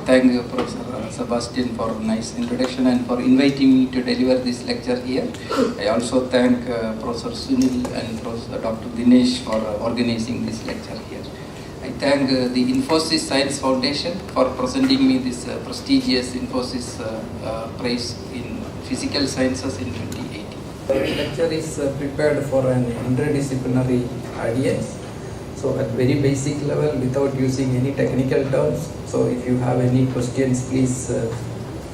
thank Professor Sebastian for a nice introduction and for inviting me to deliver this lecture here. I also thank Professor Sunil and Professor Dr. Dinesh for organizing this lecture here. I thank the Infosys Science Foundation for presenting me this prestigious Infosys prize in physical sciences in 2018. The lecture is prepared for an interdisciplinary audience. So at very basic level, without using any technical terms. So if you have any questions, please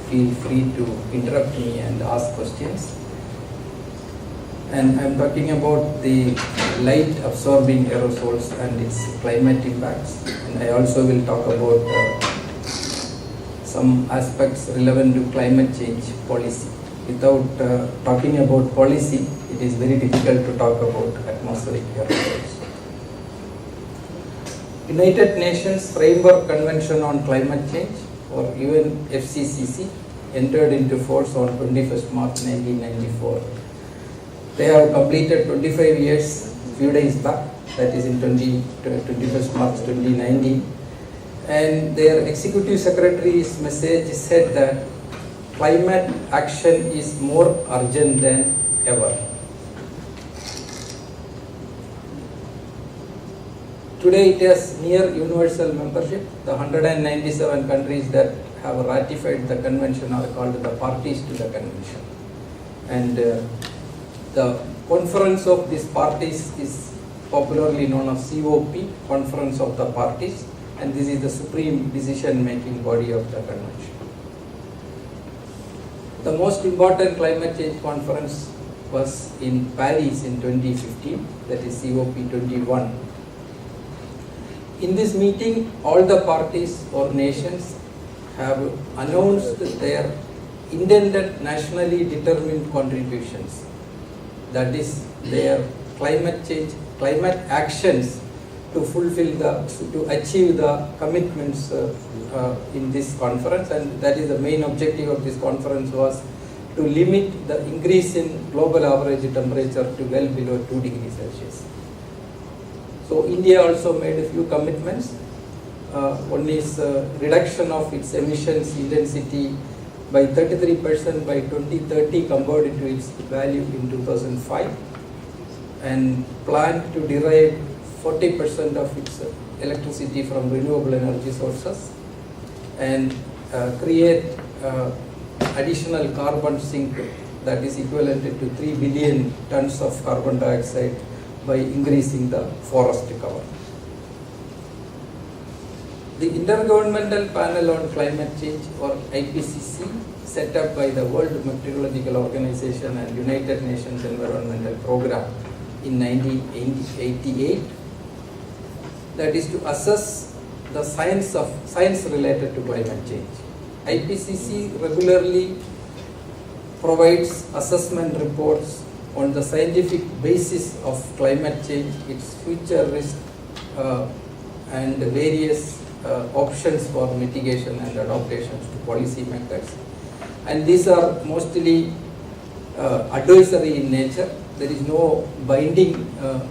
feel free to interrupt me and ask questions. And I'm talking about the light absorbing aerosols and its climate impacts. And I also will talk about some aspects relevant to climate change policy. Without talking about policy, it is very difficult to talk about atmospheric aerosols. United Nations Framework Convention on Climate Change, or UNFCCC, entered into force on 21st March 1994. They have completed 25 years few days back, that is in 21st March 2019. And their executive secretary's message said that climate action is more urgent than ever. Today it has near universal membership. The 197 countries that have ratified the convention are called the parties to the convention. And the conference of these parties is popularly known as COP, Conference of the Parties, and this is the supreme decision-making body of the convention. The most important climate change conference was in Paris in 2015, that is COP21. In this meeting, all the parties or nations have announced their intended nationally determined contributions. That is their climate actions to achieve the commitments in this conference, and that is the main objective of this conference was to limit the increase in global average temperature to well below 2 degrees Celsius. So India also made a few commitments. One is reduction of its emissions intensity by 33% by 2030 compared to its value in 2005, and plan to derive 40% of its electricity from renewable energy sources, and create additional carbon sink that is equivalent to 3 billion tons of carbon dioxide by increasing the forest cover. The Intergovernmental Panel on Climate Change, or IPCC, set up by the World Meteorological Organization and United Nations Environmental Programme in 1988, that is to assess the science related to climate change. IPCC regularly provides assessment reports on the scientific basis of climate change, its future risk, and various options for mitigation and adaptations to policy methods. And these are mostly advisory in nature. There is no binding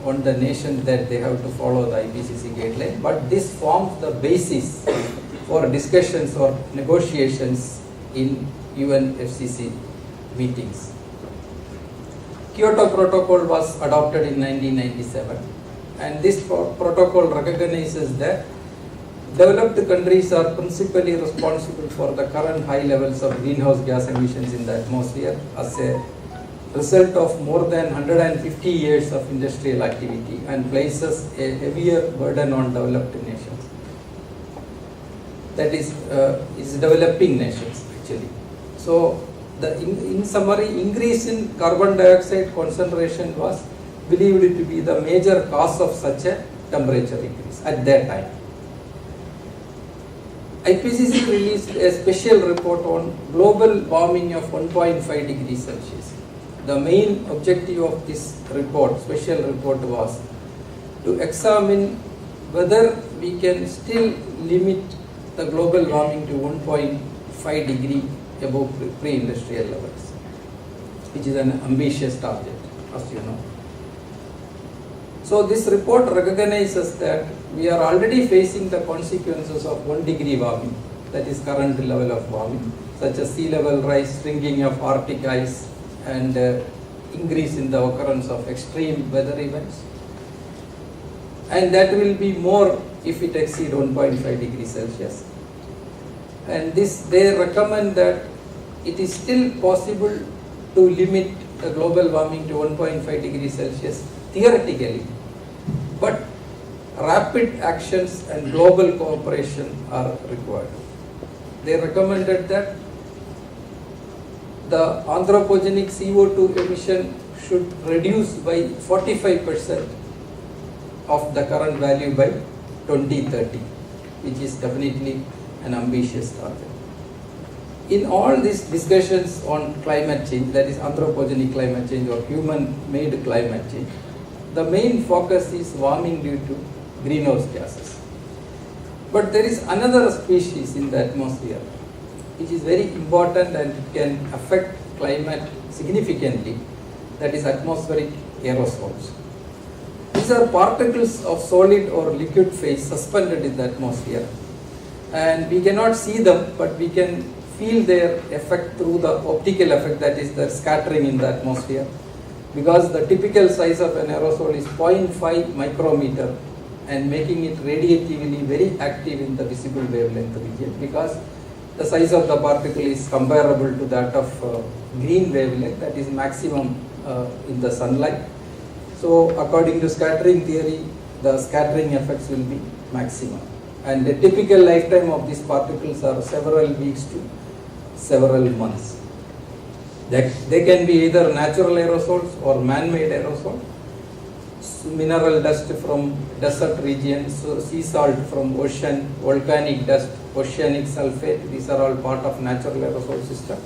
on the nation that they have to follow the IPCC guideline, but this forms the basis for discussions or negotiations in UNFCCC meetings. Kyoto Protocol was adopted in 1997, and this protocol recognizes that developed countries are principally responsible for the current high levels of greenhouse gas emissions in the atmosphere as a result of more than 150 years of industrial activity, and places a heavier burden on developed nations. That is developing nations actually. So in summary, increase in carbon dioxide concentration was believed to be the major cause of such a temperature increase at that time. IPCC released a special report on global warming of 1.5 degrees Celsius. The main objective of this special report, was to examine whether we can still limit the global warming to 1.5 degree above pre-industrial levels, which is an ambitious target, as you know. So this report recognizes that we are already facing the consequences of 1 degree warming that is current level of warming, such as sea level rise, shrinking of Arctic ice, and increase in the occurrence of extreme weather events. And that will be more if it exceeds 1.5 degrees Celsius. And this, they recommend that it is still possible to limit the global warming to 1.5 degrees Celsius theoretically, but rapid actions and global cooperation are required. They recommended that the anthropogenic CO2 emission should reduce by 45% of the current value by 2030, which is definitely an ambitious target. In all these discussions on climate change, that is anthropogenic climate change or human-made climate change, the main focus is warming due to greenhouse gases. But there is another species in the atmosphere which is very important and can affect climate significantly, that is atmospheric aerosols. These are particles of solid or liquid phase suspended in the atmosphere, and we cannot see them, but we can feel their effect through the optical effect, that is the scattering in the atmosphere, because the typical size of an aerosol is 0.5 micrometer and making it radiatively very active in the visible wavelength region, because the size of the particle is comparable to that of green wavelength, that is maximum in the sunlight. So according to scattering theory, the scattering effects will be maximum, and the typical lifetime of these particles are several weeks to several months. They can be either natural aerosols or man-made aerosols, mineral dust from desert regions, sea salt from ocean, volcanic dust, oceanic sulfate, these are all part of natural aerosol system.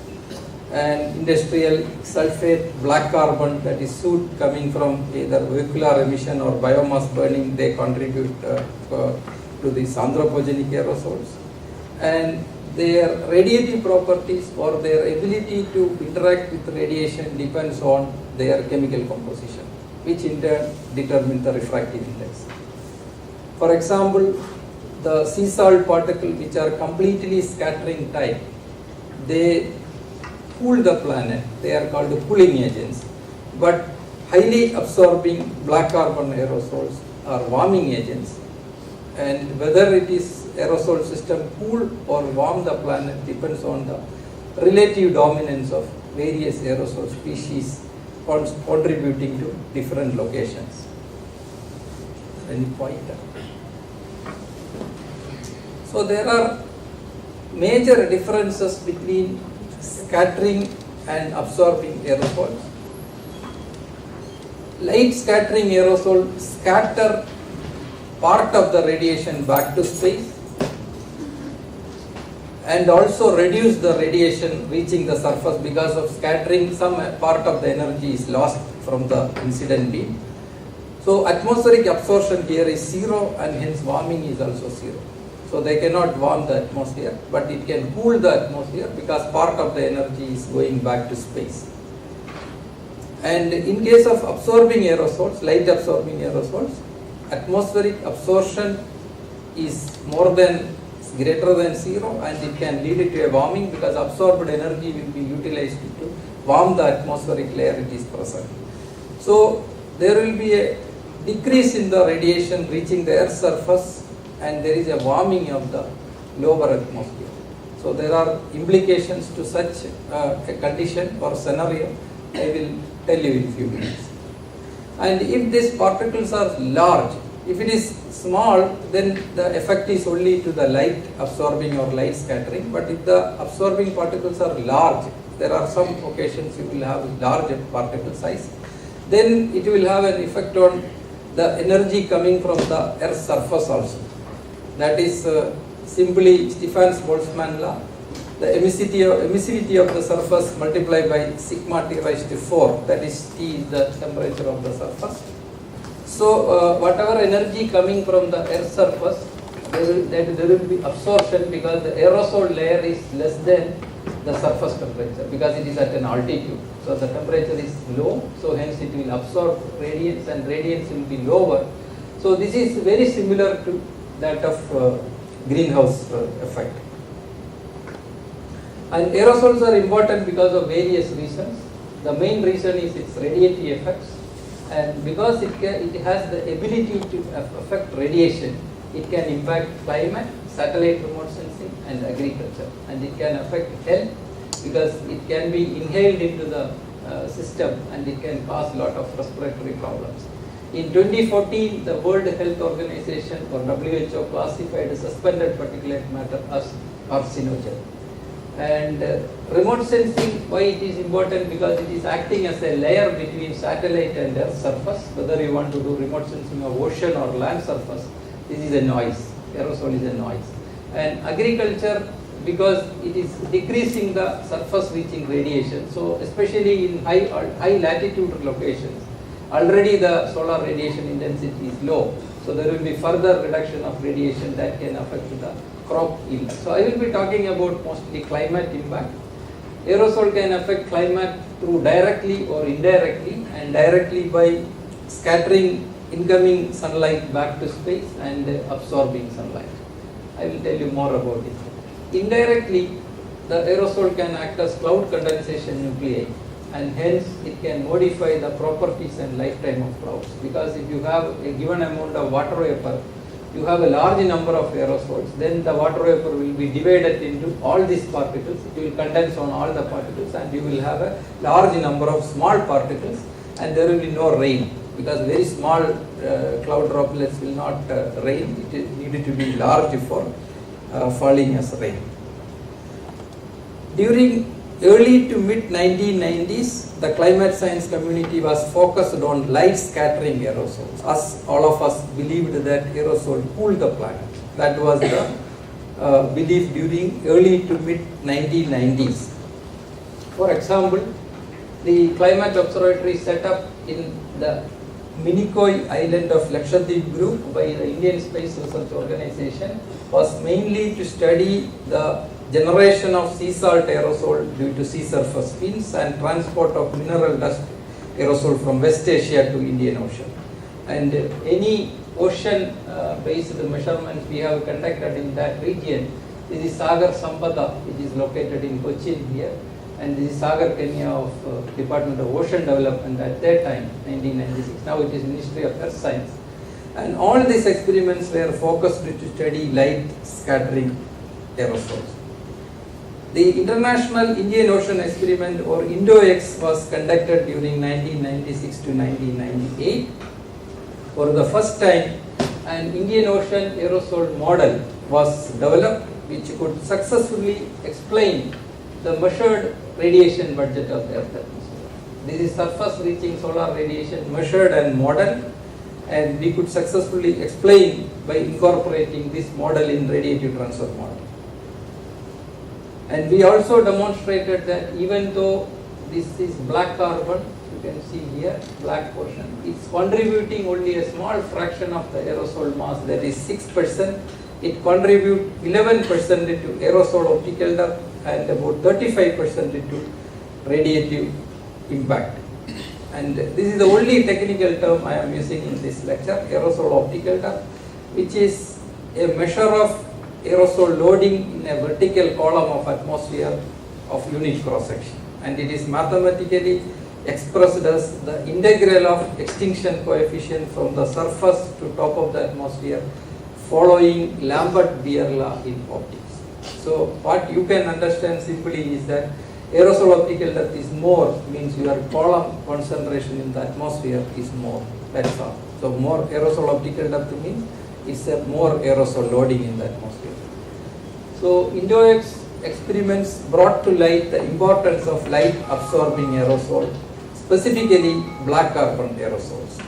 And industrial sulfate, black carbon, that is soot coming from either vehicular emission or biomass burning, they contribute to these anthropogenic aerosols. And their radiative properties or their ability to interact with radiation depends on their chemical composition, which in turn determines the refractive index. For example, the sea salt particles, which are completely scattering type, they cool the planet, they are called cooling agents, but highly absorbing black carbon aerosols are warming agents, and whether it is aerosol system cool or warm the planet depends on the relative dominance of various aerosol species contributing to different locations. Any pointer? So there are major differences between scattering and absorbing aerosols. Light scattering aerosol scatter part of the radiation back to space and also reduce the radiation reaching the surface. Because of scattering, some part of the energy is lost from the incident beam. So atmospheric absorption here is zero, and hence warming is also zero. So they cannot warm the atmosphere, but it can cool the atmosphere because part of the energy is going back to space. And in case of absorbing aerosols, light absorbing aerosols, atmospheric absorption is greater than zero, and it can lead to a warming because absorbed energy will be utilized to warm the atmospheric layer it is present. So there will be a decrease in the radiation reaching the Earth's surface, and there is a warming of the lower atmosphere. So there are implications to such a condition or scenario. I will tell you in a few minutes. And if these particles are large, if it is small, then the effect is only to the light absorbing or light scattering. But if the absorbing particles are large, there are some occasions you will have large particle size, then it will have an effect on the energy coming from the Earth's surface also. That is simply Stefan-Boltzmann law. The emissivity of the surface multiplied by sigma T raised to 4, that is T is the temperature of the surface. So whatever energy coming from the Earth's surface, there will be absorption because the aerosol layer is less than the surface temperature because it is at an altitude. So the temperature is low, so hence it will absorb radiance, and radiance will be lower. So this is very similar to that of greenhouse effect. And aerosols are important because of various reasons. The main reason is its radiatory effects, and because it has the ability to affect radiation, it can impact climate, satellite remote sensing, and agriculture, and it can affect health because it can be inhaled into the system and it can cause a lot of respiratory problems. In 2014, the World Health Organization or WHO classified suspended particulate matter as carcinogen. And remote sensing, why it is important? Because it is acting as a layer between satellite and Earth surface. Whether you want to do remote sensing of ocean or land surface, this is a noise. Aerosol is a noise. And agriculture, because it is decreasing the surface reaching radiation. So especially in high latitude locations, already the solar radiation intensity is low. So there will be further reduction of radiation that can affect the crop yield. So I will be talking about mostly climate impact. Aerosol can affect climate through directly or indirectly, and directly by scattering incoming sunlight back to space and absorbing sunlight. I will tell you more about it. Indirectly, the aerosol can act as cloud condensation nuclei, and hence it can modify the properties and lifetime of clouds. Because if you have a given amount of water vapor, you have a large number of aerosols, then the water vapor will be divided into all these particles. It will condense on all the particles, and you will have a large number of small particles, and there will be no rain, because very small cloud droplets will not rain. It is needed to be large for falling as rain. During early to mid 1990s, the climate science community was focused on light scattering aerosols, as all of us believed that aerosol cooled the planet. That was the belief during early to mid 1990s. For example, the climate observatory set up in the Minicoy island of Lakshadweep group by the Indian Space Research Organization was mainly to study the generation of sea salt aerosol due to sea surface winds and transport of mineral dust aerosol from West Asia to Indian Ocean. And any ocean based measurements we have conducted in that region. This is Sagar Sampada, which is located in Cochin here, and this is Sagar Kenya of Department of Ocean Development at that time, 1996. Now it is Ministry of Earth Science. And all these experiments were focused to study light scattering aerosols. The International Indian Ocean Experiment, or INDOX, was conducted during 1996 to 1998. For the first time, an Indian Ocean aerosol model was developed which could successfully explain the measured radiation budget of the Earth atmosphere. This is surface reaching solar radiation measured and modeled, and we could successfully explain by incorporating this model in radiative transfer model. And we also demonstrated that even though this is black carbon, you can see here, black portion, it's contributing only a small fraction of the aerosol mass, that is 6%. It contributes 11% to aerosol optical depth and about 35% into radiative impact. And this is the only technical term I am using in this lecture, aerosol optical depth, which is a measure of aerosol loading in a vertical column of atmosphere of unit cross section. And it is mathematically expressed as the integral of extinction coefficient from the surface to top of the atmosphere following Lambert-Beer law in optics. So what you can understand simply is that aerosol optical depth is more, means your column concentration in the atmosphere is more. That's all. So more aerosol optical depth means it's a more aerosol loading in the atmosphere. So INDOX experiments brought to light the importance of light absorbing aerosol, specifically black carbon aerosols.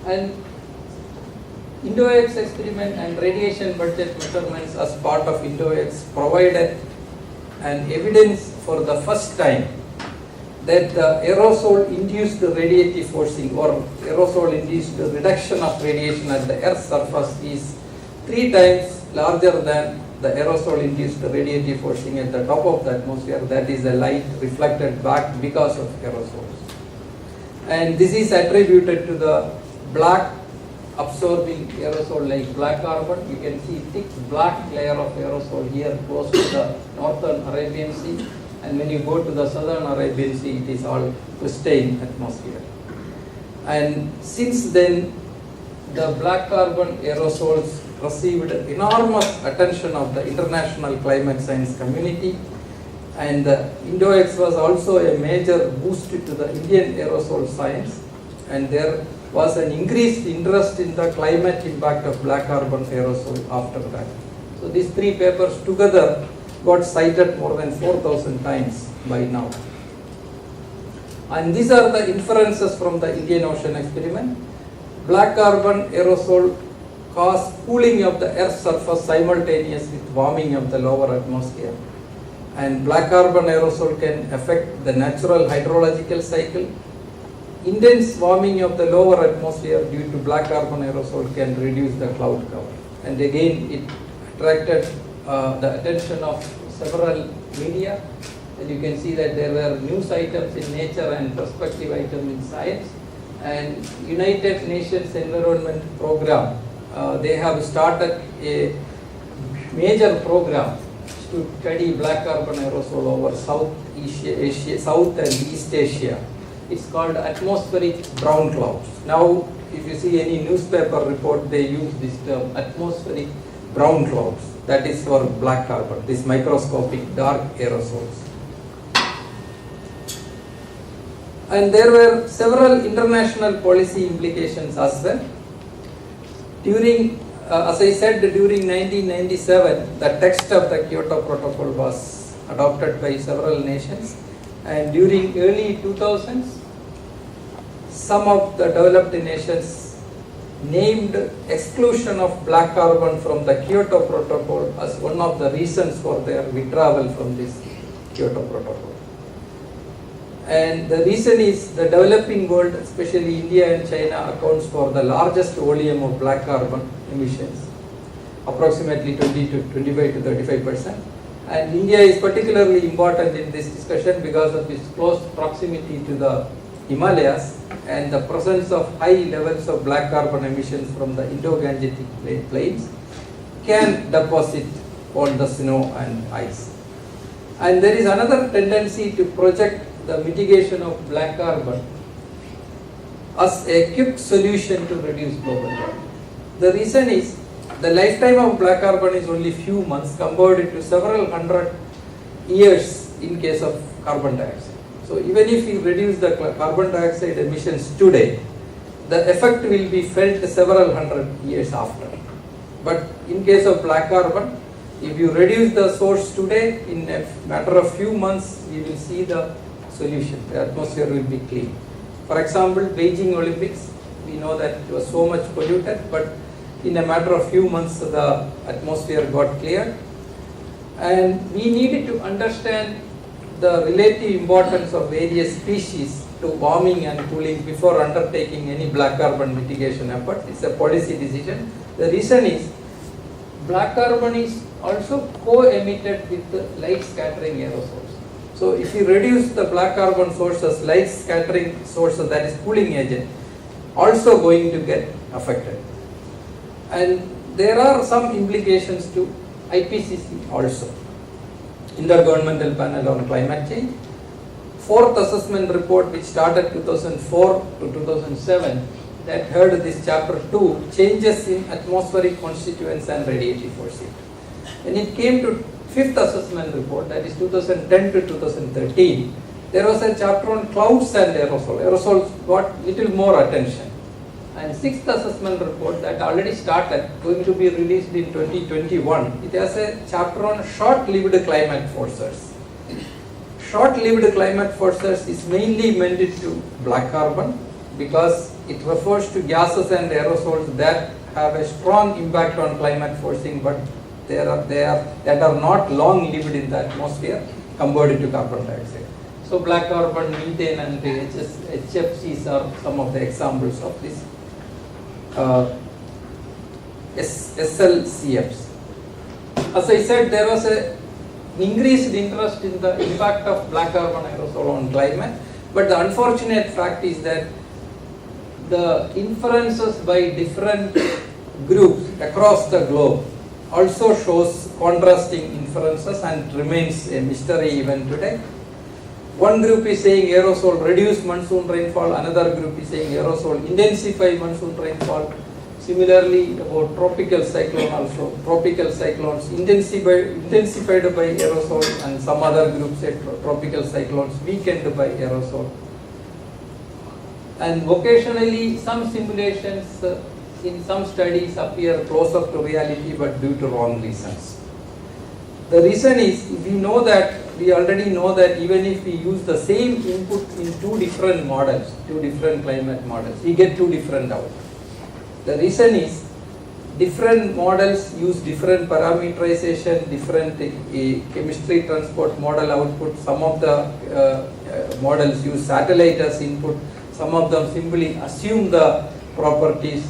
And INDOX experiment and radiation budget measurements as part of INDOX provided an evidence for the first time that the aerosol induced radiative forcing or aerosol induced reduction of radiation at the Earth's surface is 3 times larger than the aerosol induced radiative forcing at the top of the atmosphere, that is the light reflected back because of aerosols. And this is attributed to the black absorbing aerosol like black carbon. You can see thick black layer of aerosol here close to the northern Arabian Sea, and when you go to the southern Arabian Sea, it is all pristine atmosphere. And since then, the black carbon aerosols received enormous attention of the international climate science community, and the Indo-X was also a major boost to the Indian aerosol science, and there was an increased interest in the climate impact of black carbon aerosol after that. So these three papers together got cited more than 4,000 times by now. And these are the inferences from the Indian Ocean experiment. Black carbon aerosol cause cooling of the Earth's surface simultaneous with warming of the lower atmosphere. And black carbon aerosol can affect the natural hydrological cycle. Intense warming of the lower atmosphere due to black carbon aerosol can reduce the cloud cover. And again, it attracted the attention of several media. And you can see that there were news items in Nature and perspective items in Science. And United Nations Environment Program, they have started a major program to study black carbon aerosol over South and East Asia. It's called atmospheric brown clouds. Now, if you see any newspaper report, they use this term, atmospheric brown clouds. That is for black carbon, these microscopic dark aerosols. And there were several international policy implications as well. During, as I said, during 1997, the text of the Kyoto Protocol was adopted by several nations. And during early 2000s, some of the developed nations named exclusion of black carbon from the Kyoto Protocol as one of the reasons for their withdrawal from this Kyoto Protocol. And the reason is the developing world, especially India and China, accounts for the largest volume of black carbon emissions, approximately 20 to 25 to 35%. And India is particularly important in this discussion because of its close proximity to the Himalayas and the presence of high levels of black carbon emissions from the Indo-Gangetic plains can deposit on the snow and ice. And there is another tendency to project the mitigation of black carbon as a quick solution to reduce global warming. The reason is the lifetime of black carbon is only few months compared to several hundred years in case of carbon dioxide. So even if we reduce the carbon dioxide emissions today, the effect will be felt several hundred years after. But in case of black carbon, if you reduce the source today, in a matter of few months, you will see the solution. The atmosphere will be clean. For example, Beijing Olympics, we know that it was so much polluted, but in a matter of few months, the atmosphere got cleared. And we needed to understand the relative importance of various species to warming and cooling before undertaking any black carbon mitigation effort. It's a policy decision. The reason is black carbon is also co-emitted with the light scattering aerosols. So if you reduce the black carbon sources, light scattering sources, that is cooling agent, also going to get affected. And there are some implications to IPCC also. Intergovernmental Panel on Climate Change. Fourth assessment report, which started 2004 to 2007, that heard this chapter 2, changes in atmospheric constituents and radiative force. When it came to fifth assessment report, that is 2010 to 2013, there was a chapter on clouds and aerosol. Aerosols got little more attention. And sixth assessment report that already started, going to be released in 2021, it has a chapter on short-lived climate forces. Short-lived climate forces is mainly meant to black carbon because it refers to gases and aerosols that have a strong impact on climate forcing, but that are not long-lived in the atmosphere compared to carbon dioxide. So black carbon, methane and HFCs are some of the examples of this. SLCFs. As I said, there was an increased interest in the impact of black carbon aerosol on climate, but the unfortunate fact is that the inferences by different groups across the globe also shows contrasting inferences and remains a mystery even today. One group is saying aerosol reduce monsoon rainfall, another group is saying aerosol intensify monsoon rainfall. Similarly, about tropical cyclone also, tropical cyclones intensified by aerosol, and some other groups say tropical cyclones weakened by aerosol. And occasionally some simulations in some studies appear closer to reality but due to wrong reasons. The reason is, we already know that even if we use the same input in two different models, two different climate models, we get two different outputs. The reason is, different models use different parameterization, different chemistry transport model output. Some of the models use satellite as input, some of them simply assume the properties.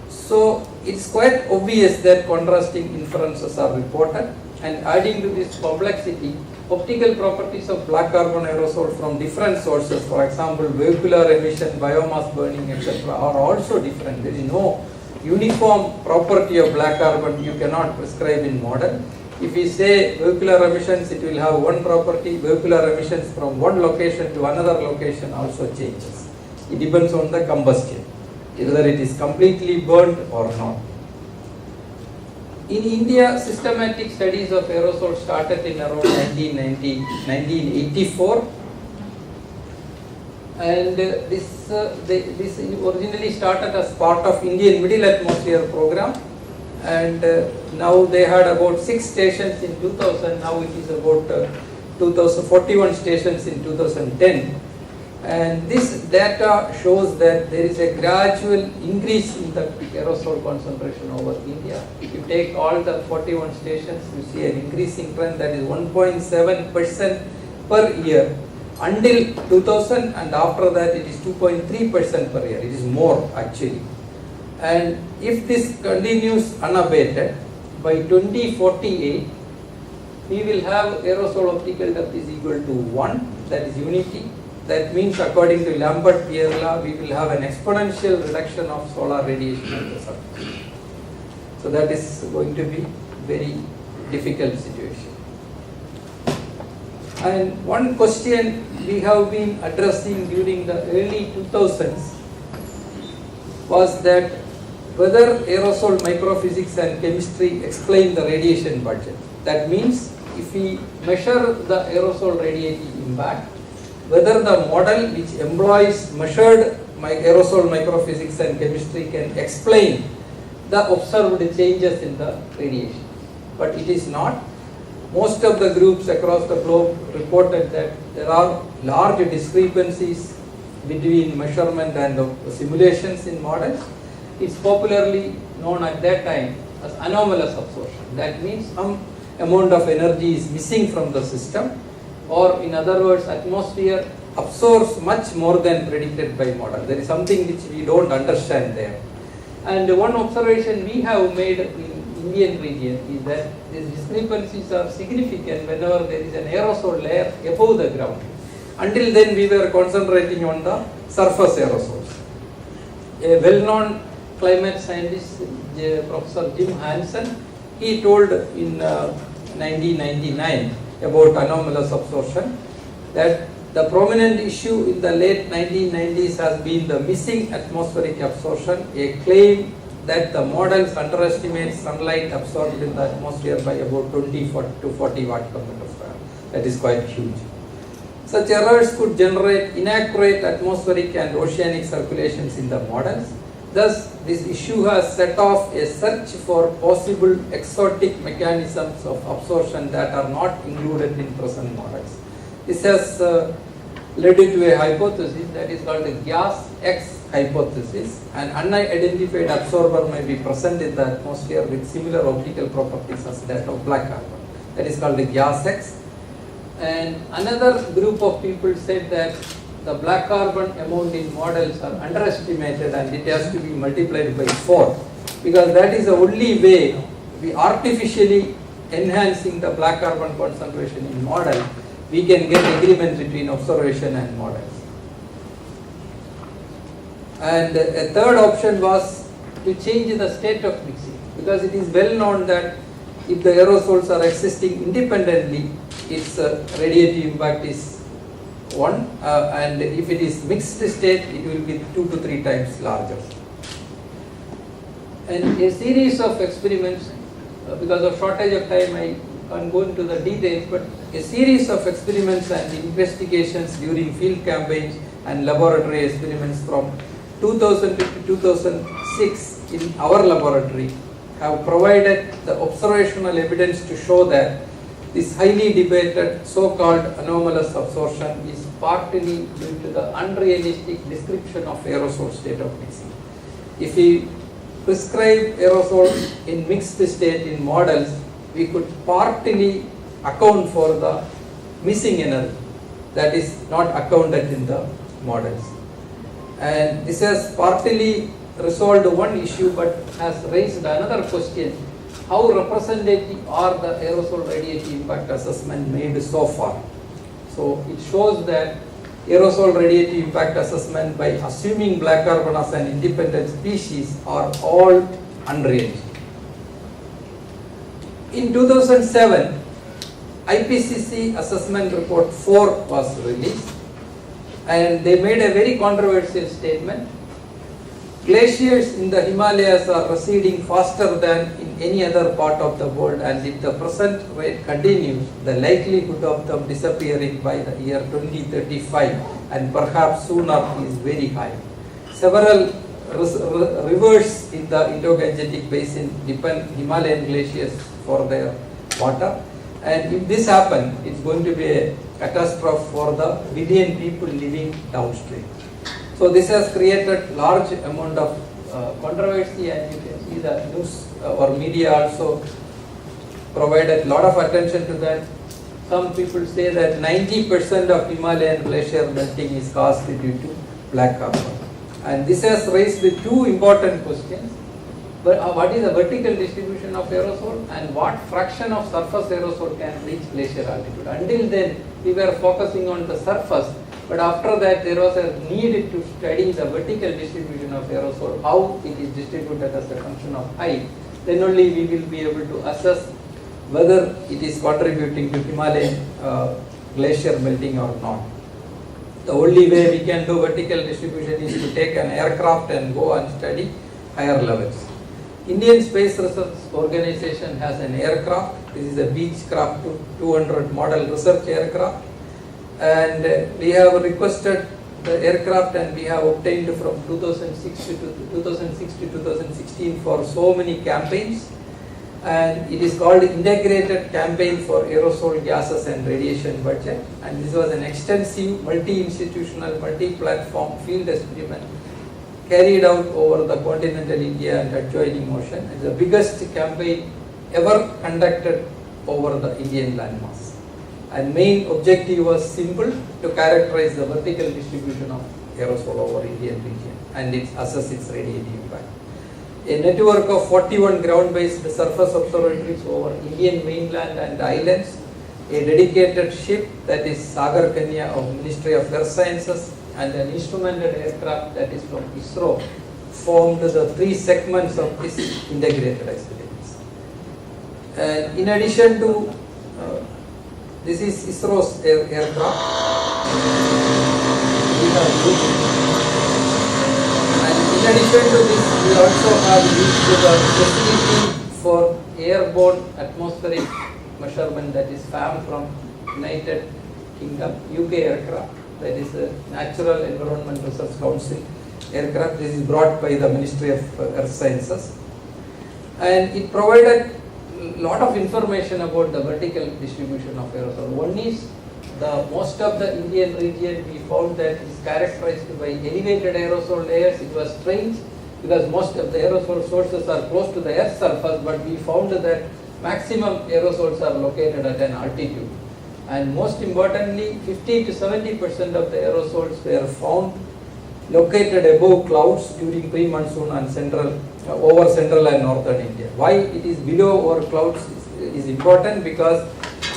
So it's quite obvious that contrasting inferences are reported, and adding to this complexity, optical properties of black carbon aerosol from different sources, for example vehicular emission, biomass burning, etc., are also different. There is no uniform property of black carbon you cannot prescribe in model. If we say vehicular emissions, it will have one property. Vehicular emissions from one location to another location also changes. It depends on the combustion, whether it is completely burned or not. In India, systematic studies of aerosol started in around 1984, and this originally started as part of Indian Middle Atmosphere program, and now they had about 6 stations in 2000. Now it is about 2041 stations in 2010. And this data shows that there is a gradual increase in the aerosol concentration over India. If you take all the 41 stations, you see an increasing trend that is 1.7% per year until 2000, and after that it is 2.3% per year. It is more actually. And if this continues unabated, by 2048 we will have aerosol optical depth is equal to 1, that is unity. That means, according to Lambert-Pierre law, we will have an exponential reduction of solar radiation at the surface. So that is going to be very difficult situation. And one question we have been addressing during the early 2000s was that whether aerosol microphysics and chemistry explain the radiation budget. That means, if we measure the aerosol radiative impact, whether the model which employs measured aerosol microphysics and chemistry can explain the observed changes in the radiation. But it is not. Most of the groups across the globe reported that there are large discrepancies between measurement and simulations in models. It's popularly known at that time as anomalous absorption. That means some amount of energy is missing from the system, or in other words, atmosphere absorbs much more than predicted by model. There is something which we don't understand there. And one observation we have made in Indian region is that these discrepancies are significant whenever there is an aerosol layer above the ground. Until then we were concentrating on the surface aerosols. A well-known climate scientist, Professor Jim Hansen, he told in 1999 about anomalous absorption that the prominent issue in the late 1990s has been the missing atmospheric absorption, a claim that the models underestimate sunlight absorbed in the atmosphere by about 20 to 40 watt per meter square. That is quite huge. Such errors could generate inaccurate atmospheric and oceanic circulations in the models. Thus, this issue has set off a search for possible exotic mechanisms of absorption that are not included in present models. This has led to a hypothesis that is called the gas X hypothesis. An unidentified absorber may be present in the atmosphere with similar optical properties as that of black carbon. That is called the gas X. And another group of people said that the black carbon amount in models are underestimated and it has to be multiplied by 4, because that is the only way we artificially enhancing the black carbon concentration in model, we can get agreement between observation and models. And a third option was to change the state of mixing, because it is well known that if the aerosols are existing independently, its radiative impact is 1, and if it is mixed state, it will be 2 to 3 times larger. And a series of experiments, because of shortage of time I can't go into the details, but a series of experiments and investigations during field campaigns and laboratory experiments from 2000 to 2006 in our laboratory have provided the observational evidence to show that this highly debated so-called anomalous absorption is partly due to the unrealistic description of aerosol state of mixing. If we prescribe aerosols in mixed state in models, we could partly account for the missing energy that is not accounted in the models. And this has partly resolved one issue, but has raised another question: how representative are the aerosol radiative impact assessment made so far? So it shows that aerosol radiative impact assessment by assuming black carbon as an independent species are all unrealistic. In 2007, IPCC assessment report 4 was released, and they made a very controversial statement. Glaciers in the Himalayas are receding faster than in any other part of the world, and if the present rate continues, the likelihood of them disappearing by the year 2035 and perhaps sooner is very high. Several rivers in the Indo-Gangetic basin depend Himalayan glaciers for their water, and if this happens, it's going to be a catastrophe for the billion people living downstream. So this has created large amount of controversy, and you can see the news or media also provided lot of attention to that. Some people say that 90% of Himalayan glacier melting is caused due to black carbon, and this has raised the two important questions. But what is the vertical distribution of aerosol, and what fraction of surface aerosol can reach glacier altitude? Until then, we were focusing on the surface, but after that there was a need to study the vertical distribution of aerosol, how it is distributed as a function of height. Then only we will be able to assess whether it is contributing to Himalayan glacier melting or not. The only way we can do vertical distribution is to take an aircraft and go and study higher levels. Indian Space Research Organization has an aircraft. This is a Beechcraft 200 model research aircraft, and we have requested the aircraft, and we have obtained from 2006 to 2016 for so many campaigns, and it is called Integrated Campaign for Aerosol Gases and Radiation Budget, and this was an extensive multi-institutional, multi-platform field experiment carried out over the continental India and adjoining ocean. It's the biggest campaign ever conducted over the Indian landmass. And main objective was simple: to characterize the vertical distribution of aerosol over Indian region and assess its radiative impact. A network of 41 ground-based surface observatories over Indian mainland and islands, a dedicated ship, that is Sagar Kanya of Ministry of Earth Sciences, and an instrumented aircraft, that is from ISRO, formed the three segments of this integrated experiments. And in addition to this is ISRO's aircraft. And in addition to this, we also have used the facility for airborne atmospheric measurement, that is FAM from United Kingdom, UK aircraft, that is a Natural Environment Research Council aircraft. This is brought by the Ministry of Earth Sciences, and it provided lot of information about the vertical distribution of aerosol. One is most of the Indian region, we found that is characterized by elevated aerosol layers. It was strange because most of the aerosol sources are close to the Earth's surface, but we found that maximum aerosols are located at an altitude. And most importantly, 50 to 70% of the aerosols were found located above clouds during pre-monsoon and over central and northern India. Why it is below or clouds is important, because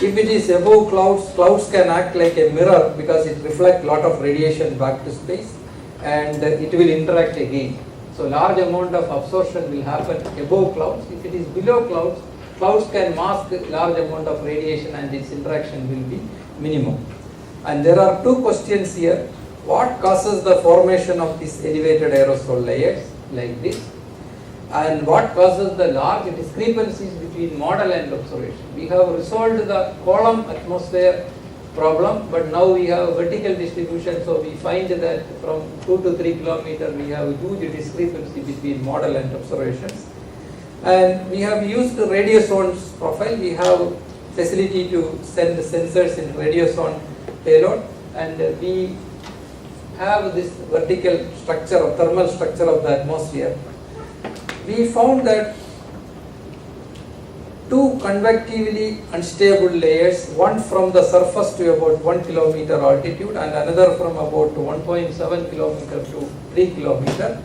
if it is above clouds, clouds can act like a mirror because it reflects lot of radiation back to space. and it will interact again. So large amount of absorption will happen above clouds. If it is below clouds, clouds can mask large amount of radiation and its interaction will be minimum. And there are two questions here. What causes the formation of these elevated aerosol layers like this? And what causes the large discrepancies between model and observation? We have resolved the column atmosphere problem, but now we have vertical distribution, so we find that from 2 to 3 kilometers we have a huge discrepancy between model and observations. And we have used the radiosonde profile. We have facility to send sensors in radiosonde payload, and we have this vertical structure or thermal structure of the atmosphere. We found that two convectively unstable layers, one from the surface to about 1 kilometer altitude and another from about 1.7 kilometer to 3 kilometer,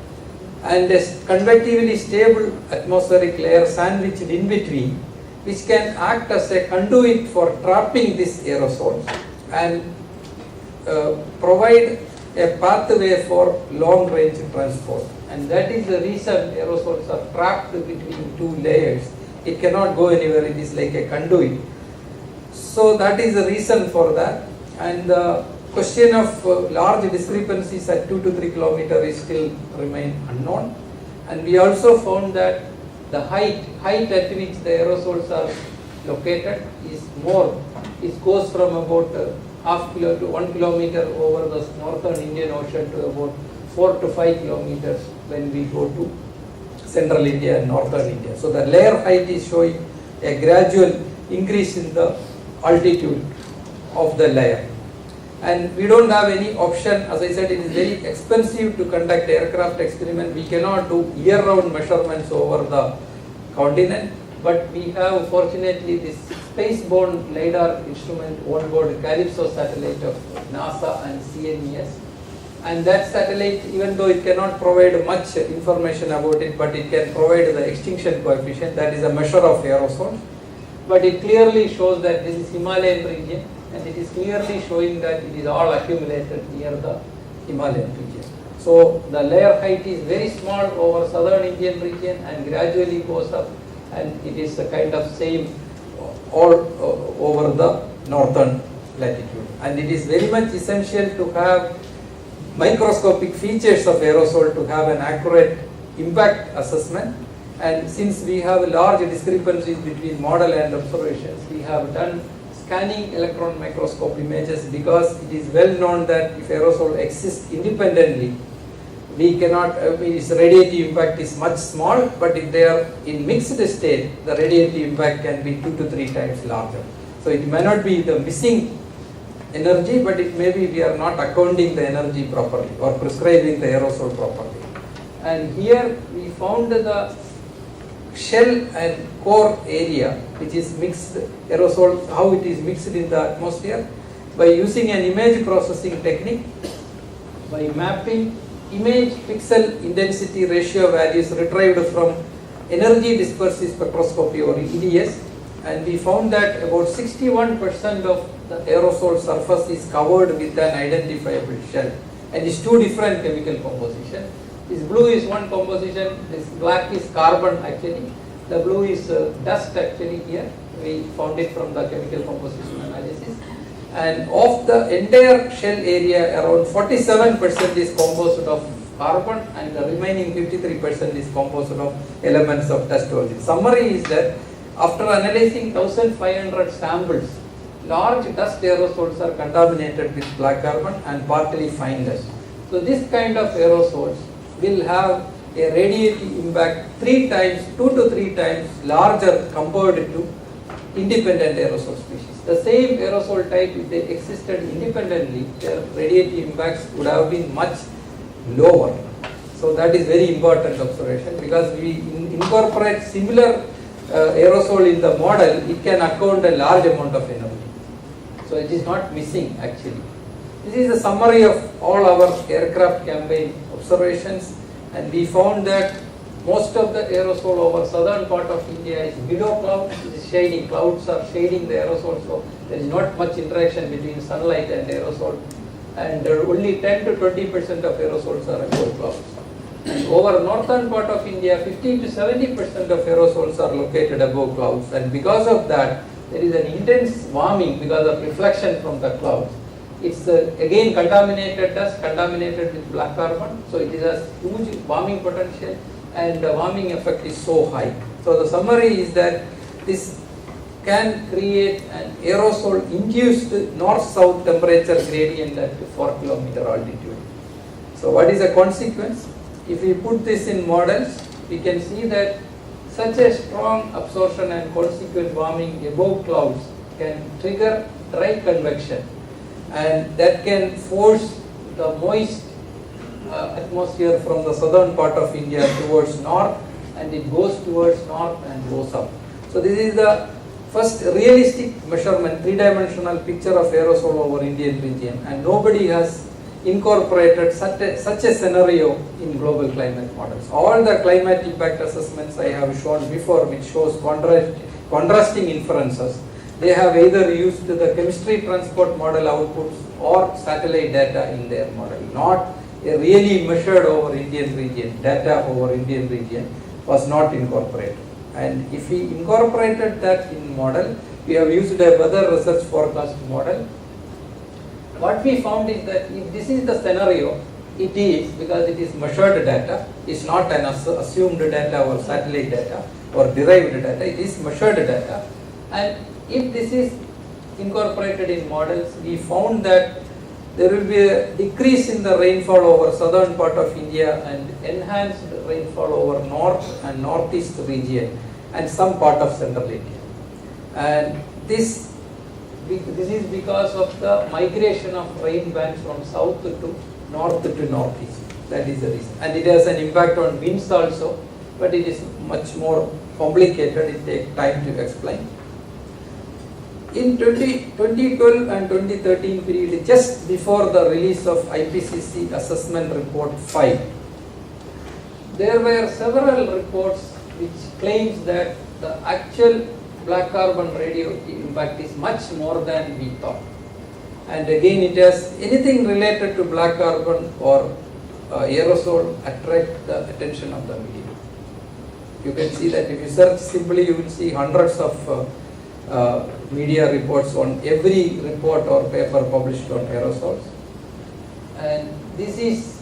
and a convectively stable atmospheric layer sandwiched in between, which can act as a conduit for trapping these aerosols and provide a pathway for long range transport. And that is the reason aerosols are trapped between two layers. It cannot go anywhere, it is like a conduit. So that is the reason for that. And the question of large discrepancies at 2 to 3 kilometers is still remain unknown. And we also found that the height at which the aerosols are located is more. It goes from about half kilo to 1 kilometer over the northern Indian Ocean to about 4 to 5 kilometers when we go to central India and northern India. So the layer height is showing a gradual increase in the altitude of the layer. And we don't have any option. As I said, it is very expensive to conduct aircraft experiment. We cannot do year-round measurements over the continent, but we have fortunately this space-borne LiDAR instrument on board Calypso satellite of NASA and CNES. And that satellite, even though it cannot provide much information about it, but it can provide the extinction coefficient, that is a measure of aerosols. But it clearly shows that this is Himalayan region, and it is clearly showing that it is all accumulated near the Himalayan region. So the layer height is very small over southern Indian region and gradually goes up, and it is a kind of same all over the northern latitude. And it is very much essential to have microscopic features of aerosol to have an accurate impact assessment. And since we have large discrepancies between model and observations, we have done scanning electron microscope images, because it is well known that if aerosol exists independently, we cannot, its radiative impact is much small, but if they are in mixed state, the radiative impact can be 2 to 3 times larger. So it may not be the missing energy, but it may be we are not accounting the energy properly or prescribing the aerosol properly. And here we found the shell and core area, which is mixed aerosol, how it is mixed in the atmosphere by using an image processing technique, by mapping image pixel intensity ratio values retrieved from energy dispersive spectroscopy or EDS, and we found that about 61% of the aerosol surface is covered with an identifiable shell, and it's two different chemical composition. This blue is one composition, this black is carbon actually, the blue is dust actually here, we found it from the chemical composition analysis. And of the entire shell area, around 47% is composed of carbon and the remaining 53% is composed of elements of dust origin. Summary is that after analyzing 1500 samples, large dust aerosols are contaminated with black carbon and partly fine dust. So this kind of aerosols will have a radiative impact 2 to 3 times larger compared to independent aerosol species. The same aerosol type, if they existed independently, their radiative impacts would have been much lower. So that is very important observation, because we incorporate similar aerosol in the model, it can account a large amount of energy. So it is not missing actually. This is a summary of all our aircraft campaign observations, and we found that most of the aerosol over southern part of India is below clouds, it is shading. Clouds are shading the aerosol, so there is not much interaction between sunlight and aerosol. and only 10 to 20% of aerosols are above clouds. And over northern part of India, 50 to 70% of aerosols are located above clouds, and because of that, there is an intense warming because of reflection from the clouds. It's again contaminated dust, contaminated with black carbon, so it has huge warming potential, and the warming effect is so high. So the summary is that this can create an aerosol-induced north-south temperature gradient at 4 kilometer altitude. So what is the consequence? If we put this in models, we can see that such a strong absorption and consequent warming above clouds can trigger dry convection, and that can force the moist atmosphere from the southern part of India towards north, and it goes towards north and goes up. So this is the first realistic measurement, three-dimensional picture of aerosol over Indian region, and nobody has incorporated such a scenario in global climate models. All the climate impact assessments I have shown before, which shows contrasting inferences, they have either used the chemistry transport model outputs or satellite data in their model, not a really measured over Indian region, data over Indian region was not incorporated. And if we incorporated that in model, we have used a weather research forecast model. What we found is that if this is the scenario, it is, because it is measured data, it's not an assumed data or satellite data or derived data, it is measured data. And if this is incorporated in models, we found that there will be a decrease in the rainfall over southern part of India and enhanced rainfall over north and northeast region and some part of central India. And this is because of the migration of rain bands from south to northeast. That is the reason. And it has an impact on winds also, but it is much more complicated. It takes time to explain. In 2012 and 2013 period, just before the release of IPCC Assessment Report 5, there were several reports which claims that the actual black carbon radio impact is much more than we thought. And again, it has anything related to black carbon or aerosol attract the attention of the media. You can see that if you search simply, you will see hundreds of media reports on every report or paper published on aerosols. And this is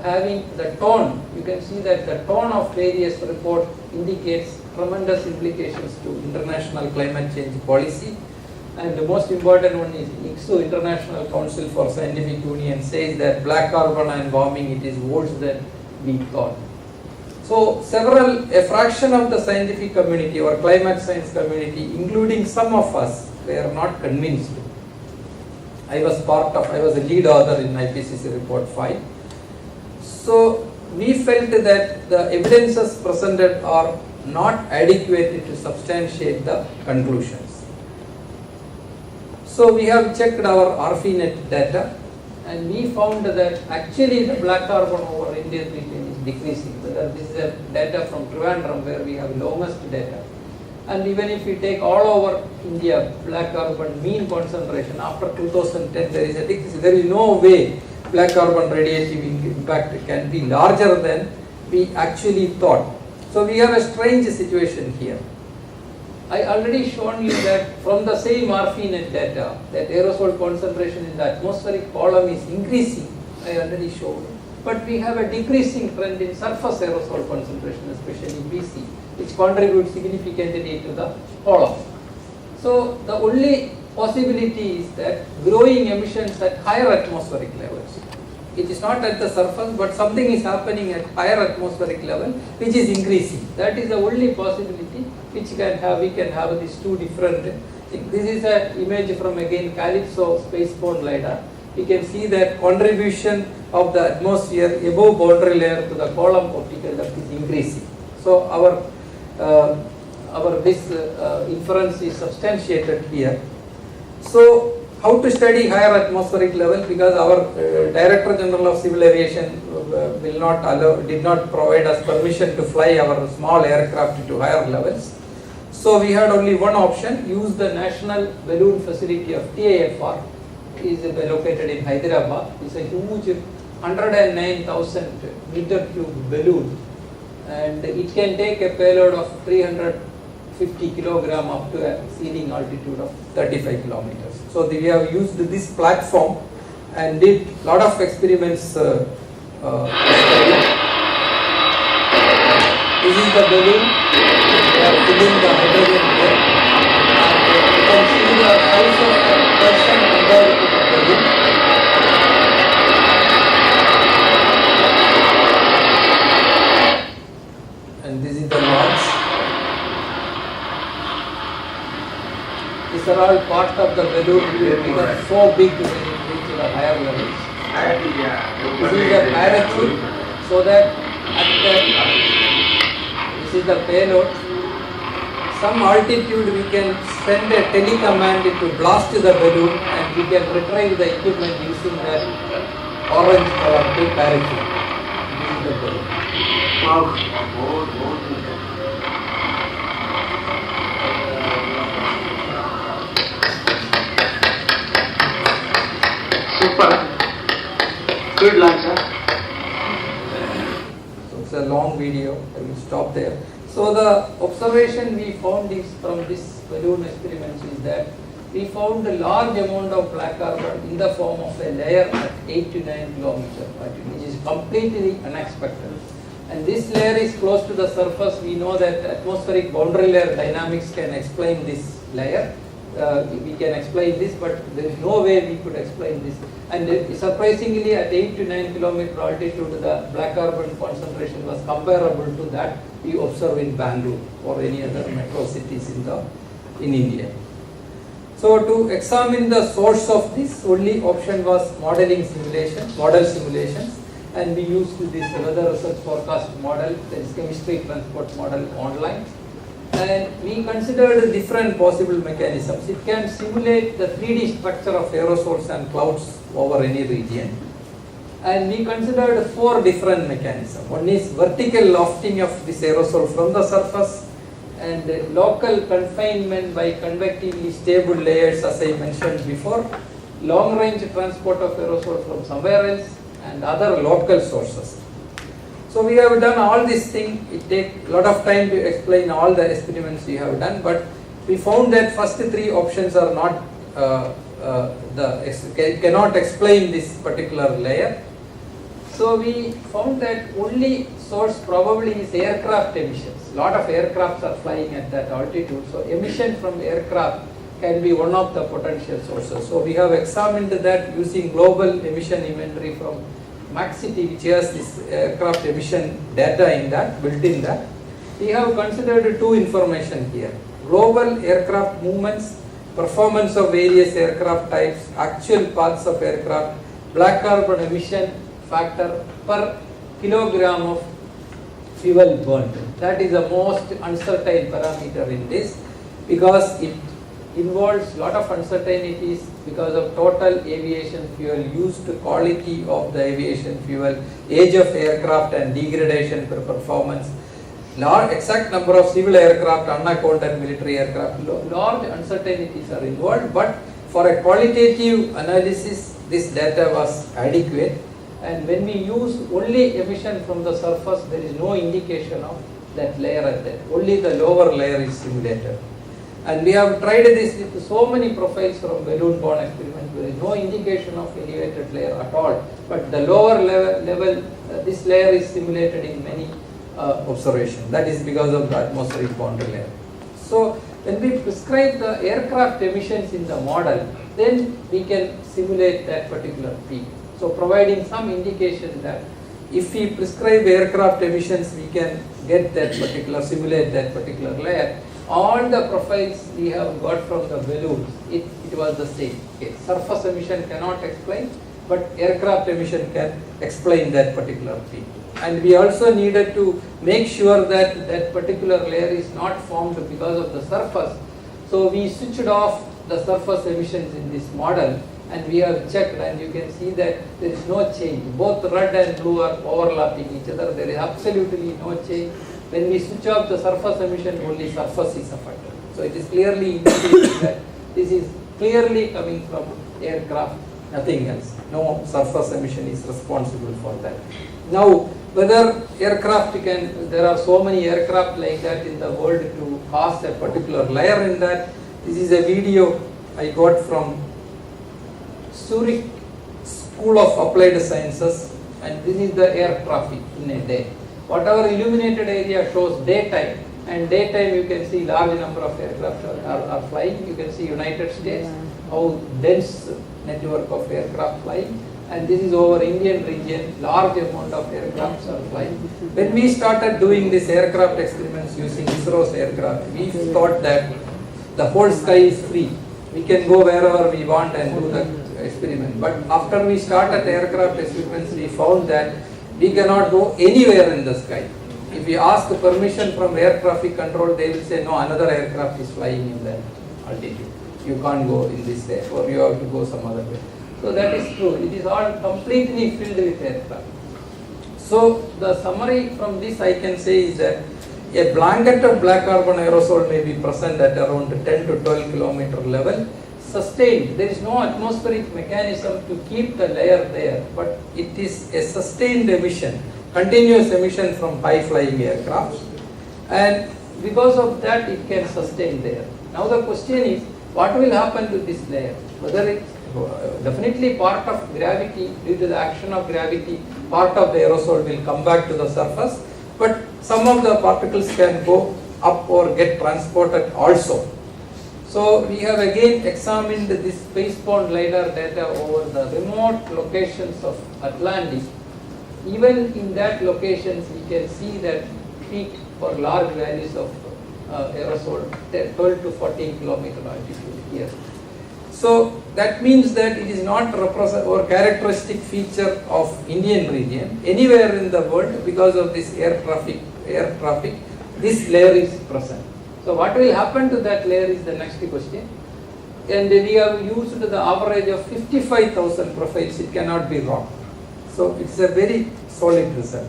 having the tone, you can see that the tone of various reports indicates tremendous implications to international climate change policy. And the most important one is ICSU, International Council for Scientific Union, says that black carbon and warming, it is worse than we thought. So a fraction of the scientific community or climate science community, including some of us, were not convinced. I was a lead author in IPCC Report 5. So we felt that the evidences presented are not adequate to substantiate the conclusions. So we have checked our RFNet data, and we found that actually the black carbon over Indian region is decreasing. This is a data from Trivandrum where we have longest data. And even if we take all over India black carbon mean concentration after 2010, there is a decrease. There is no way black carbon radiative impact can be larger than we actually thought. So we have a strange situation here. I already shown you that from the same RFNet data, that aerosol concentration in the atmospheric column is increasing. I already showed. But we have a decreasing trend in surface aerosol concentration, especially BC, which contributes significantly to the column. So the only possibility is that growing emissions at higher atmospheric levels. It is not at the surface, but something is happening at higher atmospheric level, which is increasing. That is the only possibility which we can have these two different things. This is an image from again Calypso spaceborne LiDAR. You can see that contribution of the atmosphere above boundary layer to the column optical depth is increasing. So our inference is substantiated here. So how to study higher atmospheric level? Because our Director General of Civil Aviation did not provide us permission to fly our small aircraft to higher levels. So we had only one option: use the National Balloon Facility of TIFR is located in Hyderabad. It's a huge 109,000 meter cube balloon, and it can take a payload of 350 kilogram up to a ceiling altitude of 35 kilometers. So we have used this platform and did lot of experiments. This is the balloon. We are filling the hydrogen here. And you can see the size of the person under the balloon. And this is the launch. These are all part of the balloon. It becomes so big when it reaches the higher levels. This is the parachute, so that this is the payload. Some altitude we can send a telecommand to blast the balloon, and we can retrieve the equipment using that orange color parachute. This is the balloon. Super. Good lunch, sir. So it's a long video. I will stop there. So the observation we found is from this balloon experiments is that we found a large amount of black carbon in the form of a layer at 8 to 9 kilometers, which is completely unexpected. And this layer is close to the surface. We know that atmospheric boundary layer dynamics can explain this layer. We can explain this, but there is no way we could explain this. And surprisingly, at 8 to 9 kilometer altitude, the black carbon concentration was comparable to that we observe in Bangalore or any other metro cities in India. So to examine the source of this, only option was model simulations, and we used this weather research forecast model, that is chemistry transport model online. And we considered different possible mechanisms. It can simulate the 3D structure of aerosols and clouds over any region. And we considered 4 different mechanisms. One is vertical lofting of this aerosol from the surface, and local confinement by convectively stable layers, as I mentioned before, long range transport of aerosol from somewhere else, and other local sources. So we have done all these things. It takes a lot of time to explain all the experiments we have done, but we found that first 3 options are not cannot explain this particular layer. So we found that only source probably is aircraft emissions. Lot of aircrafts are flying at that altitude, so emission from aircraft can be one of the potential sources. So we have examined that using global emission inventory from MAXCITY, which has this aircraft emission data in that, built in that. We have considered 2 information here: global aircraft movements, performance of various aircraft types, actual paths of aircraft, black carbon emission factor per kilogram of fuel burnt. That is the most uncertain parameter in this, because it involves lot of uncertainties because of total aviation fuel used, quality of the aviation fuel, age of aircraft and degradation per performance, large exact number of civil aircraft, unaccounted military aircraft. Large uncertainties are involved, but for a qualitative analysis this data was adequate. And when we use only emission from the surface, there is no indication of that layer at that. Only the lower layer is simulated. And we have tried this with so many profiles from balloon-borne experiments. There is no indication of elevated layer at all. But the lower level this layer is simulated in many observations. That is because of the atmospheric boundary layer. So when we prescribe the aircraft emissions in the model, then we can simulate that particular peak. So providing some indication that if we prescribe aircraft emissions, we can get that particular, simulate that particular layer. All the profiles we have got from the balloons, it was the same. Okay. Surface emission cannot explain, but aircraft emission can explain that particular peak. And we also needed to make sure that that particular layer is not formed because of the surface. So we switched off the surface emissions in this model, and we have checked, and you can see that there is no change. Both red and blue are overlapping each other. There is absolutely no change. When we switch off the surface emission, only surface is affected. So it is clearly indicating that this is clearly coming from aircraft, nothing else. No surface emission is responsible for that. Now, whether aircraft there are so many aircraft like that in the world to cause a particular layer in that. This is a video I got from Zurich School of Applied Sciences, and this is the air traffic in a day. Whatever illuminated area shows daytime, and daytime you can see large number of aircraft are flying. You can see United States, how dense network of aircraft flying, and this is over Indian region, large amount of aircrafts are flying. When we started doing this aircraft experiments using eros aircraft, we thought that the whole sky is free. We can go wherever we want and do the experiment. But after we started aircraft experiments, we found that we cannot go anywhere in the sky. If we ask permission from air traffic control, they will say, no, another aircraft is flying in that altitude. You can't go in this way, or you have to go some other way. So that is true. It is all completely filled with aircraft. So the summary from this I can say is that a blanket of black carbon aerosol may be present at around 10 to 12 kilometer level, sustained. There is no atmospheric mechanism to keep the layer there, but it is a sustained emission, continuous emission from high flying aircraft, and because of that it can sustain there. Now the question is, what will happen to this layer? Whether it definitely part of gravity, due to the action of gravity, part of the aerosol will come back to the surface, but some of the particles can go up or get transported also. So we have again examined this space-bound LiDAR data over the remote locations of Atlantic. Even in that locations we can see that peak for large values of aerosol 12 to 14 kilometer altitude here. So that means that it is not represent or characteristic feature of Indian region. Anywhere in the world, because of this air traffic, this layer is present. So what will happen to that layer is the next question. And we have used the average of 55,000 profiles. It cannot be wrong. So it's a very solid result.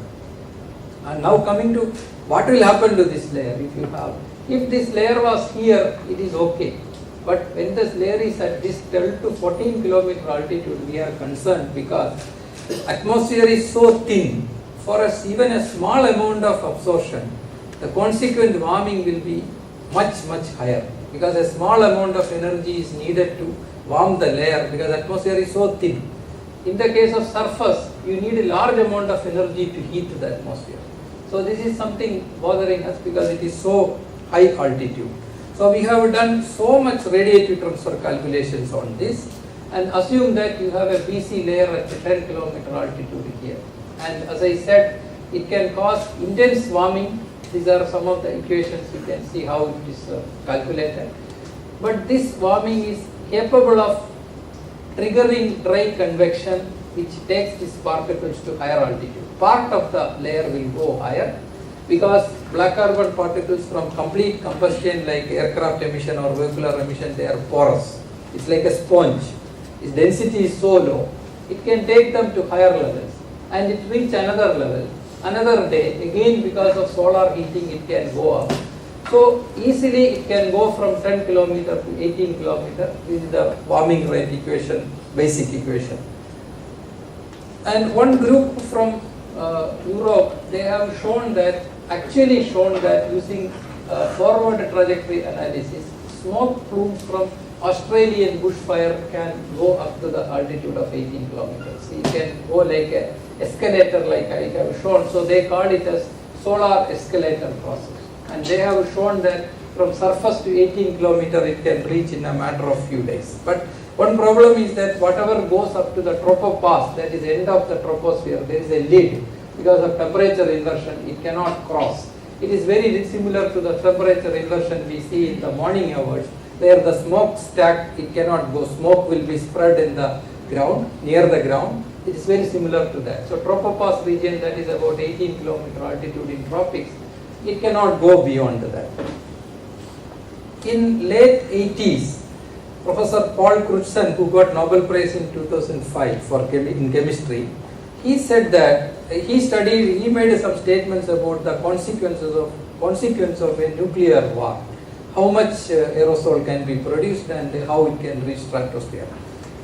And now coming to what will happen to this layer if this layer was here, it is okay. But when this layer is at this 12 to 14 kilometer altitude, we are concerned because the atmosphere is so thin. For us, even a small amount of absorption, the consequent warming will be much higher, because a small amount of energy is needed to warm the layer because the atmosphere is so thin. In the case of surface, you need a large amount of energy to heat the atmosphere. So this is something bothering us because it is so high altitude. So we have done so much radiative transfer calculations on this, and assume that you have a BC layer at 10 kilometer altitude here. And as I said, it can cause intense warming. These are some of the equations. You can see how it is calculated. But this warming is capable of triggering dry convection, which takes these particles to higher altitude. Part of the layer will go higher, because black carbon particles from complete combustion like aircraft emission or vehicular emission, they are porous. It's like a sponge. Its density is so low, it can take them to higher levels, and it reach another level. Another day, again because of solar heating, it can go up. So easily it can go from 10 kilometer to 18 kilometer. This is the warming rate equation, basic equation. And one group from Europe, they have actually shown that using forward trajectory analysis, smoke plumes from Australian bushfire can go up to the altitude of 18 kilometers. It can go like a escalator, like I have shown. So they call it as solar escalator process. And they have shown that from surface to 18 kilometer it can reach in a matter of few days. But one problem is that whatever goes up to the tropopause, that is the end of the troposphere, there is a lid. Because of temperature inversion, it cannot cross. It is very similar to the temperature inversion we see in the morning hours, where the smoke stack, it cannot go. Smoke will be spread in the ground, near the ground. It is very similar to that. So tropopause region, that is about 18 kilometer altitude in tropics, it cannot go beyond that. In late 80s, Professor Paul Crutzen, who got Nobel Prize in 2005 in chemistry, he said that he made some statements about the consequence of a nuclear war, how much aerosol can be produced and how it can reach stratosphere.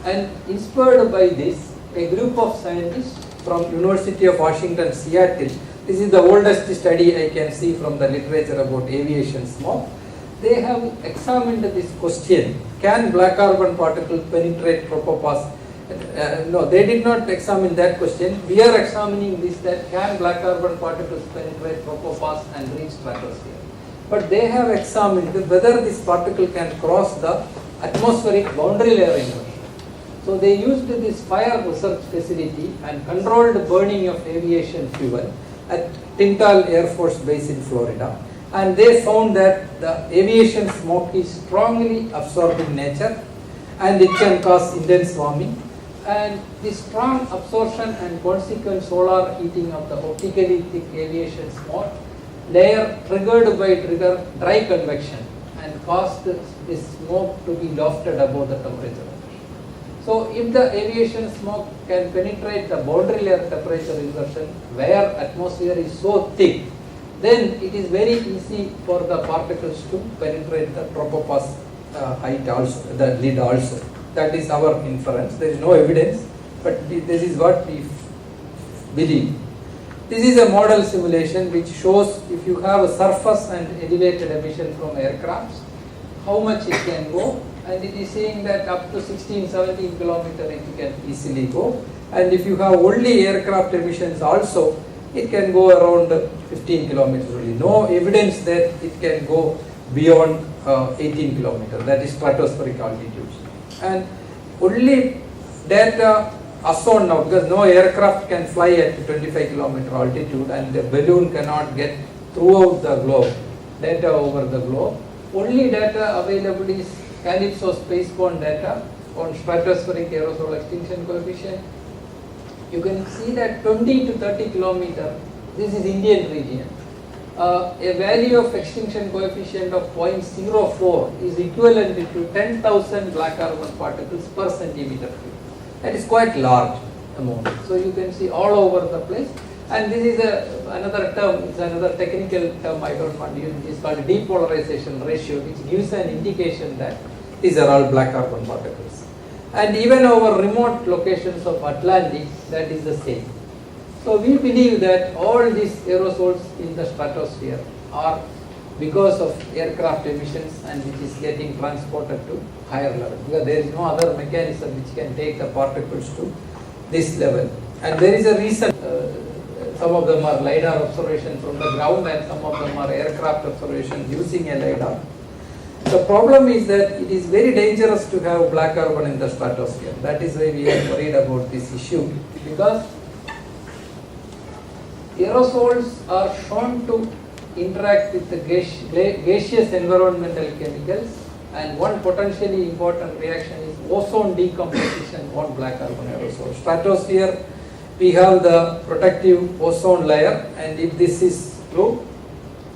And inspired by this, a group of scientists from University of Washington, Seattle, this is the oldest study I can see from the literature about aviation smoke. They have examined this question, can black carbon particles penetrate tropopause? No, they did not examine that question. We are examining this, that can black carbon particles penetrate tropopause and reach stratosphere. But they have examined whether this particle can cross the atmospheric boundary layer inversion. So they used this fire research facility and controlled burning of aviation fuel at Tintal Air Force Base in Florida. And they found that the aviation smoke is strongly absorbing nature and it can cause intense warming. And the strong absorption and consequent solar heating of the optically thick aviation smoke layer triggered by dry convection and caused this smoke to be lofted above the temperature. So if the aviation smoke can penetrate the boundary layer temperature inversion where atmosphere is so thick, then it is very easy for the particles to penetrate the tropopause height also, the lid also. That is our inference. There is no evidence, but this is what we believe. This is a model simulation which shows if you have a surface and elevated emission from aircrafts, how much it can go, and it is saying that up to 16-17 kilometers it can easily go, and if you have only aircraft emissions also, it can go around 15 kilometers only. No evidence that it can go beyond 18 kilometers, that is stratospheric altitudes. And only data ozone now, because no aircraft can fly at 25 kilometer altitude and the balloon cannot get throughout the globe, data over the globe. Only data available is Calypso spaceborne data on stratospheric aerosol extinction coefficient. You can see that 20 to 30 kilometer, this is Indian region. A value of extinction coefficient of 0.04 is equivalent to 10,000 black carbon particles per centimeter cube. That is quite large amount. So you can see all over the place. And this is another term, it's another technical term I don't want to use, it is called depolarization ratio, which gives an indication that these are all black carbon particles. And even over remote locations of Atlantic, that is the same. So we believe that all these aerosols in the stratosphere are because of aircraft emissions and which is getting transported to higher level, because there is no other mechanism which can take the particles to this level. And there is a reason, some of them are LiDAR observation from the ground and some of them are aircraft observation using a LiDAR. The problem is that it is very dangerous to have black carbon in the stratosphere. That is why we are worried about this issue, because aerosols are shown to interact with the gaseous environmental chemicals, and one potentially important reaction is ozone decomposition on black carbon aerosol. Stratosphere, we have the protective ozone layer, and if this is true,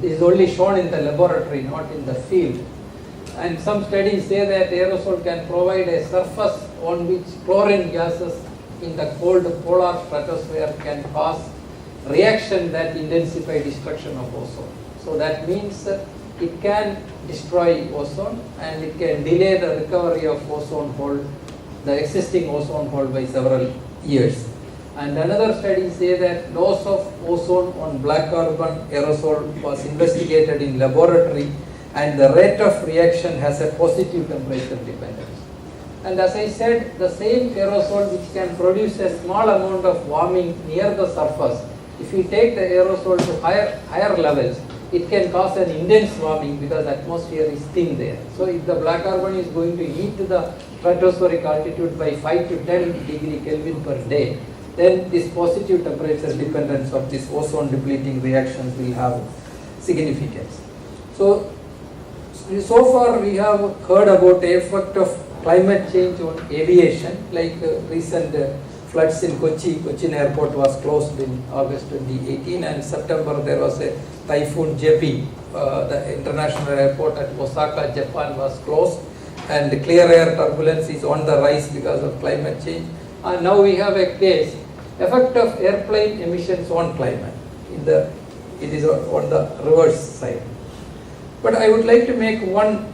this is only shown in the laboratory, not in the field. And some studies say that aerosol can provide a surface on which chlorine gases in the cold polar stratosphere can cause reaction that intensify destruction of ozone. So that means it can destroy ozone and it can delay the recovery of ozone hole, the existing ozone hole, by several years. And another study say that loss of ozone on black carbon aerosol was investigated in laboratory, and the rate of reaction has a positive temperature dependence. And as I said, the same aerosol which can produce a small amount of warming near the surface, if we take the aerosol to higher levels, it can cause an intense warming because the atmosphere is thin there. So if the black carbon is going to heat the stratospheric altitude by 5 to 10 degree Kelvin per day, then this positive temperature dependence of this ozone depleting reactions will have significance. So far we have heard about the effect of climate change on aviation, like recent floods in Cochin airport was closed in August 2018, and September there was a typhoon Jebi. The international airport at Osaka, Japan was closed, and the clear air turbulence is on the rise because of climate change. And now we have a case, effect of airplane emissions on climate. It is on the reverse side. But I would like to make one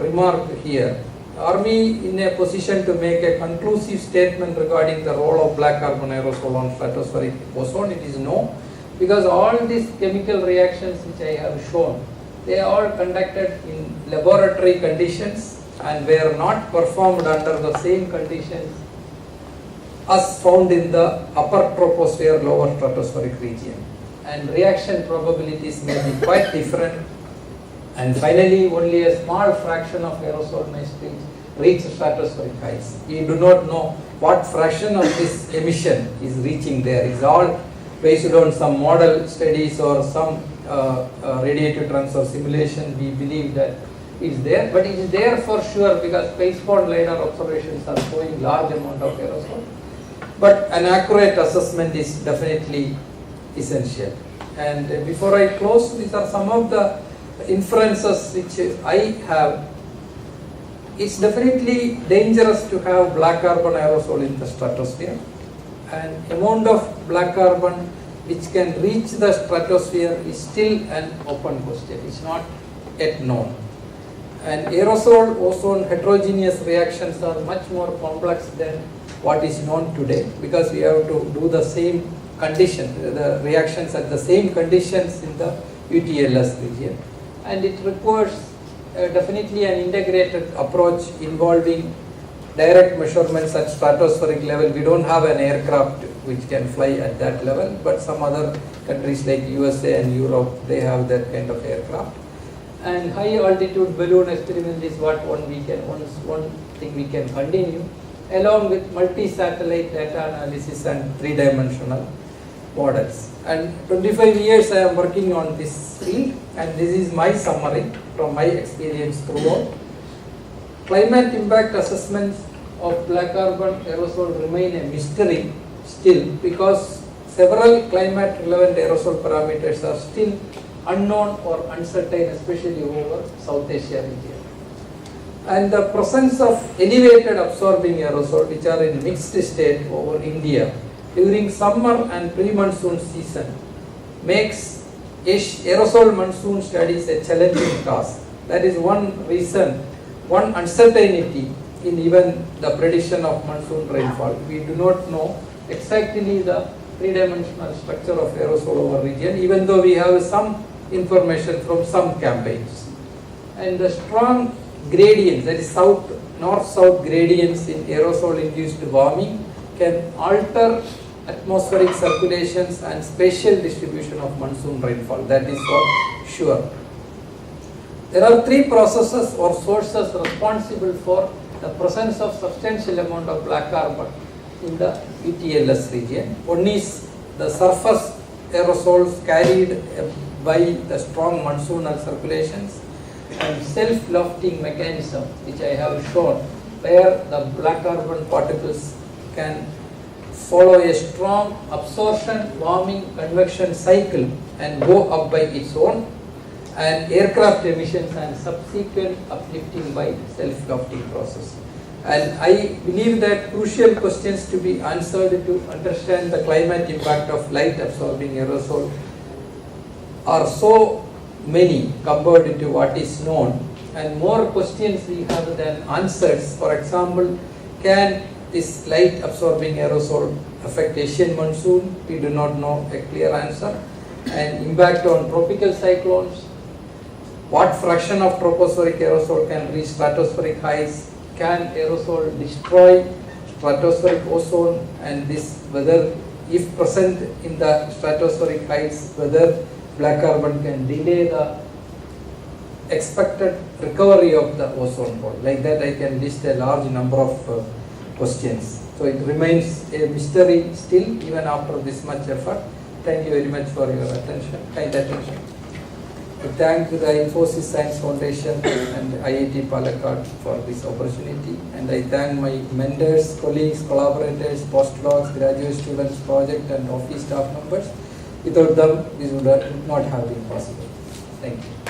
remark here. are we in a position to make a conclusive statement regarding the role of black carbon aerosol on stratospheric ozone? It is no, because all these chemical reactions which I have shown, they are all conducted in laboratory conditions and were not performed under the same conditions as found in the upper troposphere, lower stratospheric region. And reaction probabilities may be quite different. And finally, only a small fraction of aerosol may reach stratospheric heights. We do not know what fraction of this emission is reaching there. It's all based on some model studies or some radiative transfer simulation. We believe that it's there, but it is there for sure because spacebound LiDAR observations are showing large amount of aerosol. But an accurate assessment is definitely essential. And before I close, these are some of the inferences which I have. It's definitely dangerous to have black carbon aerosol in the stratosphere. And amount of black carbon which can reach the stratosphere is still an open question. It's not yet known. And aerosol ozone heterogeneous reactions are much more complex than what is known today, because we have to do the same condition, the reactions at the same conditions in the UTLS region. And it requires definitely an integrated approach involving direct measurements at stratospheric level. We don't have an aircraft which can fly at that level, but some other countries like USA and Europe, they have that kind of aircraft. And high altitude balloon experiment is what one thing we can continue, along with multi-satellite data analysis and three-dimensional models. And 25 years I am working on this field, and this is my summary from my experience throughout. Climate impact assessments of black carbon aerosol remain a mystery still, because several climate relevant aerosol parameters are still unknown or uncertain, especially over South Asia region. And the presence of elevated absorbing aerosol which are in mixed state over India during summer and pre-monsoon season makes aerosol monsoon studies a challenging task. That is one reason, one uncertainty in even the prediction of monsoon rainfall. We do not know exactly the three-dimensional structure of aerosol over region, even though we have some information from some campaigns. And the strong gradients, that is north-south gradients in aerosol-induced warming can alter atmospheric circulations and spatial distribution of monsoon rainfall. That is for sure. There are three processes or sources responsible for the presence of substantial amount of black carbon in the UTLS region. One is the surface aerosols carried by the strong monsoonal circulations, and self-lofting mechanism which I have shown, where the black carbon particles can follow a strong absorption, warming, convection cycle and go up by its own, and aircraft emissions and subsequent uplifting by self-lofting process. And I believe that crucial questions to be answered to understand the climate impact of light absorbing aerosol are so many compared to what is known, and more questions we have than answers. For example, can this light absorbing aerosol affect Asian monsoon? We do not know a clear answer. And impact on tropical cyclones, what fraction of tropospheric aerosol can reach stratospheric heights, can aerosol destroy stratospheric ozone, and this whether if present in the stratospheric heights, whether black carbon can delay the expected recovery of the ozone hole. Like that I can list a large number of questions. So it remains a mystery still even after this much effort. Thank you very much for your attention, kind attention. I thank the Infosys Science Foundation and IIT Palakkad for this opportunity, and I thank my mentors, colleagues, collaborators, postdocs, graduate students, project and office staff members. Without them, this would not have been possible. Thank you.